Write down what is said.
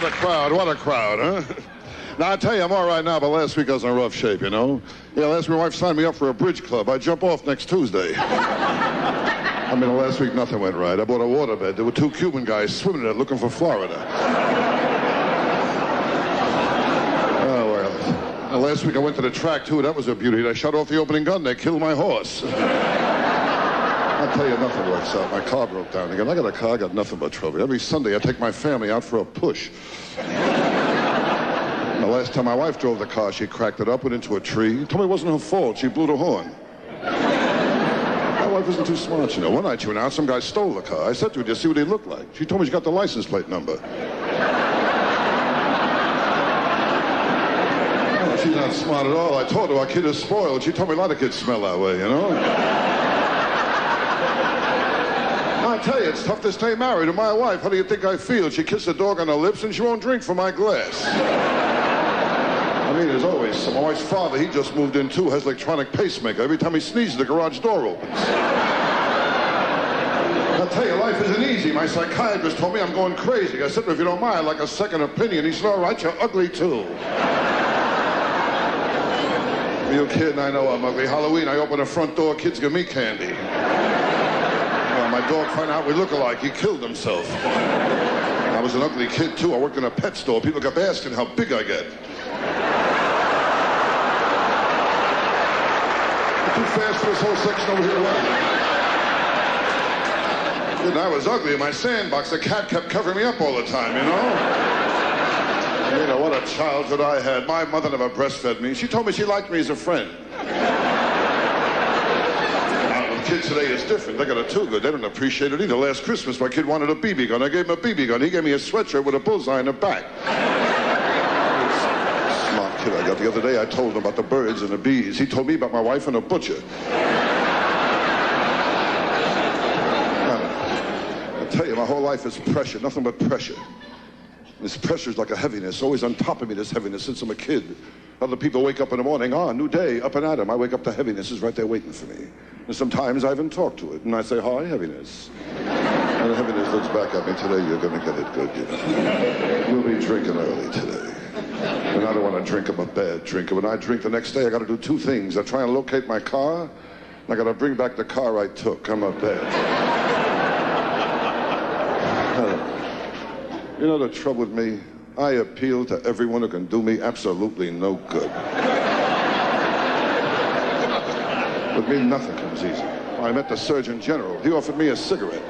a crowd, what a crowd, huh? Now, I tell you, I'm all right now, but last week I was in rough shape, you know? Yeah, last week my wife signed me up for a bridge club. I jump off next Tuesday. I mean, last week nothing went right. I bought a waterbed. There were 2 Cuban guys swimming in it looking for Florida. Oh, well. And last week I went to the track, too. That was a beauty. I shot off the opening gun. They killed my horse. I'll tell you, nothing works out. My car broke down again. I got a car, I got nothing but trouble. Every Sunday I take my family out for a push. The last time my wife drove the car, she cracked it up, went into a tree. Told me it wasn't her fault. She blew the horn. My wife isn't too smart, you know. One night she went out, some guy stole the car. I said to her, do you see what he looked like? She told me she got the license plate number. Oh, she's not smart at all. I told her our kid is spoiled. She told me a lot of kids smell that way, you know? I tell you, it's tough to stay married to my wife. How do you think I feel? She kissed the dog on her lips and she won't drink from my glass. I mean, there's always some. My wife's father, he just moved in too, has electronic pacemaker. Every time he sneezes, the garage door opens. I'll tell you, life isn't easy. My psychiatrist told me I'm going crazy. I said to him, if you don't mind, I'd like a second opinion. He said, all right, you're ugly too. Are you kidding? I know I'm ugly. Halloween, I open the front door, kids give me candy. My dog found out we look alike. He killed himself. I was an ugly kid, too. I worked in a pet store. People kept asking how big I get. Too fast for this whole section over here. And I was ugly in my sandbox. The cat kept covering me up all the time, you know? You know, what a childhood I had. My mother never breastfed me. She told me she liked me as a friend. Kids today is different. They got it too good. They don't appreciate it either. Last Christmas, my kid wanted a BB gun. I gave him a BB gun. He gave me a sweatshirt with a bullseye in the back. Smart kid I got. The other day, I told him about the birds and the bees. He told me about my wife and a butcher. I tell you, my whole life is pressure. Nothing but pressure. This pressure is like a heaviness. Always on top of me, this heaviness since I'm a kid. Other people wake up in the morning, new day, up and at 'em. I wake up, the heaviness is right there waiting for me. And sometimes I even talk to it, and I say, hi, heaviness. And the heaviness looks back at me, today you're going to get it good, you know. We'll be drinking early today. And I don't want to drink, I'm a bad drinker. When I drink the next day, I got to do 2 things. I try and locate my car, and I got to bring back the car I took. I'm a bad. You know the trouble with me? I appeal to everyone who can do me absolutely no good. With me, nothing comes easy. I met the Surgeon General. He offered me a cigarette.